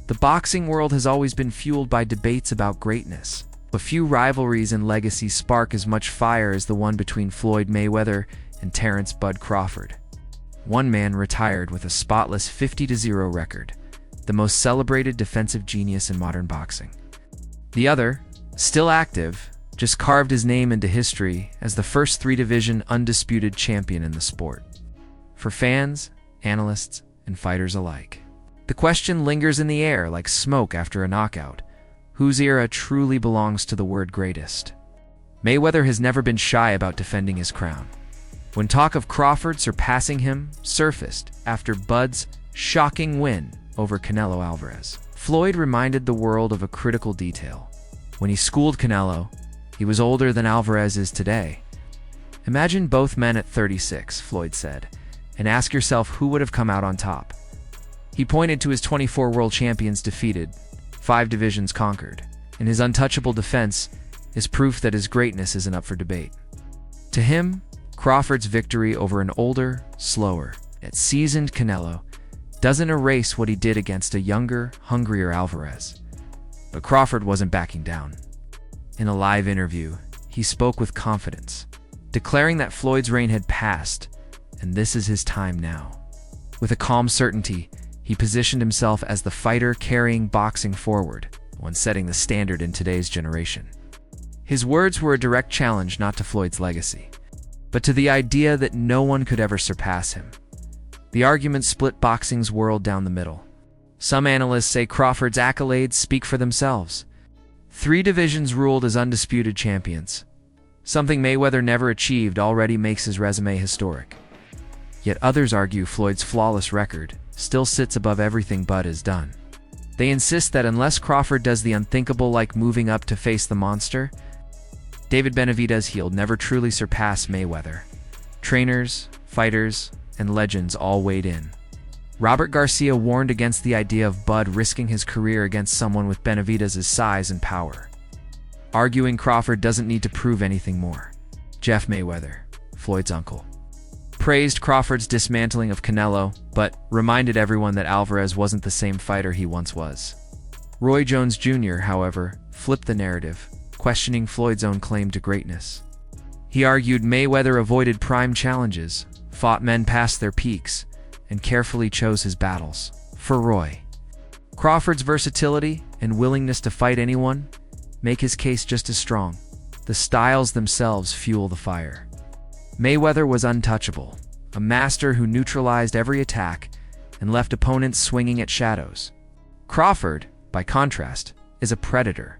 The boxing world has always been fueled by debates about greatness. A few rivalries and legacies spark as much fire as the one between Floyd Mayweather and Terence "Bud" Crawford. One man retired with a spotless 50-0 record, the most celebrated defensive genius in modern boxing. The other, still active, just carved his name into history as the first three-division undisputed champion in the sport. For fans, analysts, and fighters alike, the question lingers in the air like smoke after a knockout. Whose era truly belongs to the word greatest? Mayweather has never been shy about defending his crown. When talk of Crawford surpassing him surfaced after Bud's shocking win over Canelo Alvarez, Floyd reminded the world of a critical detail. When he schooled Canelo, he was older than Alvarez is today. Imagine both men at 36, Floyd said, and ask yourself who would have come out on top. He pointed to his 24 world champions defeated, 5 divisions conquered, and his untouchable defense is proof that his greatness isn't up for debate. To him, Crawford's victory over an older, slower, yet seasoned Canelo doesn't erase what he did against a younger, hungrier Alvarez. But Crawford wasn't backing down. In a live interview, he spoke with confidence, declaring that Floyd's reign had passed, and this is his time now. With a calm certainty, he positioned himself as the fighter carrying boxing forward, one setting the standard in today's generation. His words were a direct challenge not to Floyd's legacy, but to the idea that no one could ever surpass him. The argument split boxing's world down the middle. Some analysts say Crawford's accolades speak for themselves. 3 divisions ruled as undisputed champions. Something Mayweather never achieved already makes his resume historic. Yet others argue Floyd's flawless record still sits above everything Bud has done. They insist that unless Crawford does the unthinkable like moving up to face the monster, David Benavidez he'll never truly surpass Mayweather. Trainers, fighters, and legends all weighed in. Robert Garcia warned against the idea of Bud risking his career against someone with Benavidez's size and power, arguing Crawford doesn't need to prove anything more. Jeff Mayweather, Floyd's uncle, praised Crawford's dismantling of Canelo, but reminded everyone that Alvarez wasn't the same fighter he once was. Roy Jones Jr., however, flipped the narrative, questioning Floyd's own claim to greatness. He argued Mayweather avoided prime challenges, fought men past their peaks, and carefully chose his battles. For Roy, Crawford's versatility and willingness to fight anyone make his case just as strong. The styles themselves fuel the fire. Mayweather was untouchable, a master who neutralized every attack and left opponents swinging at shadows. Crawford, by contrast, is a predator.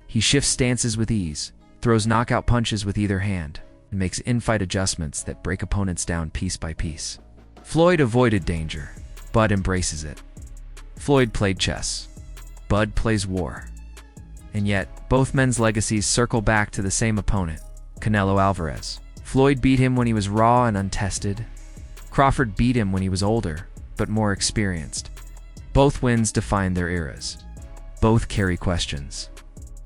He shifts stances with ease, throws knockout punches with either hand, and makes in-fight adjustments that break opponents down piece by piece. Floyd avoided danger. Bud embraces it. Floyd played chess. Bud plays war. And yet, both men's legacies circle back to the same opponent, Canelo Alvarez. Floyd beat him when he was raw and untested. Crawford beat him when he was older, but more experienced. Both wins define their eras. Both carry questions.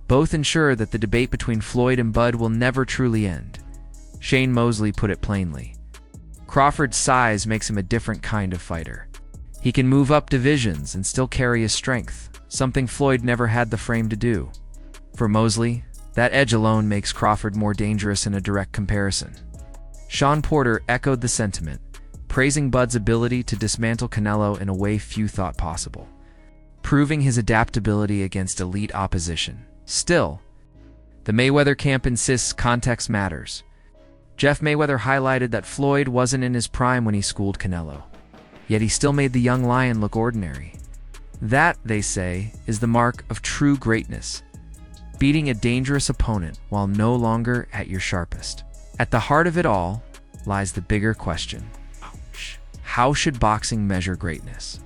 Both ensure that the debate between Floyd and Bud will never truly end. Shane Mosley put it plainly. Crawford's size makes him a different kind of fighter. He can move up divisions and still carry his strength, something Floyd never had the frame to do. For Mosley, that edge alone makes Crawford more dangerous in a direct comparison. Sean Porter echoed the sentiment, praising Bud's ability to dismantle Canelo in a way few thought possible, proving his adaptability against elite opposition. Still, the Mayweather camp insists context matters. Jeff Mayweather highlighted that Floyd wasn't in his prime when he schooled Canelo, yet he still made the young lion look ordinary. That, they say, is the mark of true greatness. Beating a dangerous opponent while no longer at your sharpest. At the heart of it all lies the bigger question. How should boxing measure greatness?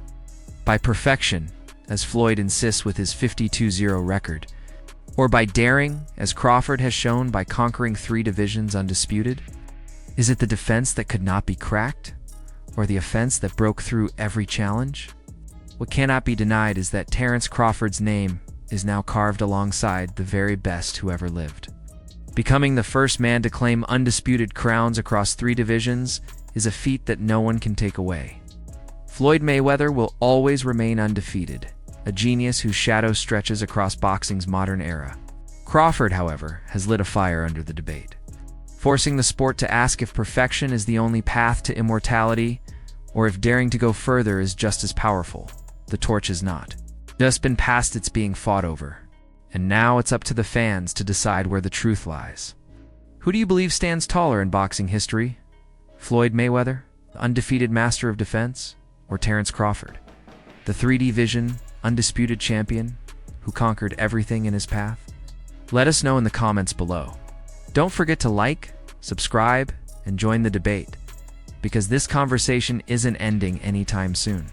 By perfection, as Floyd insists with his 52-0 record, or by daring, as Crawford has shown by conquering 3 divisions undisputed? Is it the defense that could not be cracked, or the offense that broke through every challenge? What cannot be denied is that Terence Crawford's name is now carved alongside the very best who ever lived. Becoming the first man to claim undisputed crowns across 3 divisions is a feat that no one can take away. Floyd Mayweather will always remain undefeated, a genius whose shadow stretches across boxing's modern era. Crawford, however, has lit a fire under the debate, forcing the sport to ask if perfection is the only path to immortality, or if daring to go further is just as powerful. The torch is not just been passed, it's being fought over. And now it's up to the fans to decide where the truth lies. Who do you believe stands taller in boxing history? Floyd Mayweather, the undefeated master of defense, or Terence Crawford, the 3D vision, undisputed champion who conquered everything in his path? Let us know in the comments below. Don't forget to like, subscribe, and join the debate, because this conversation isn't ending anytime soon.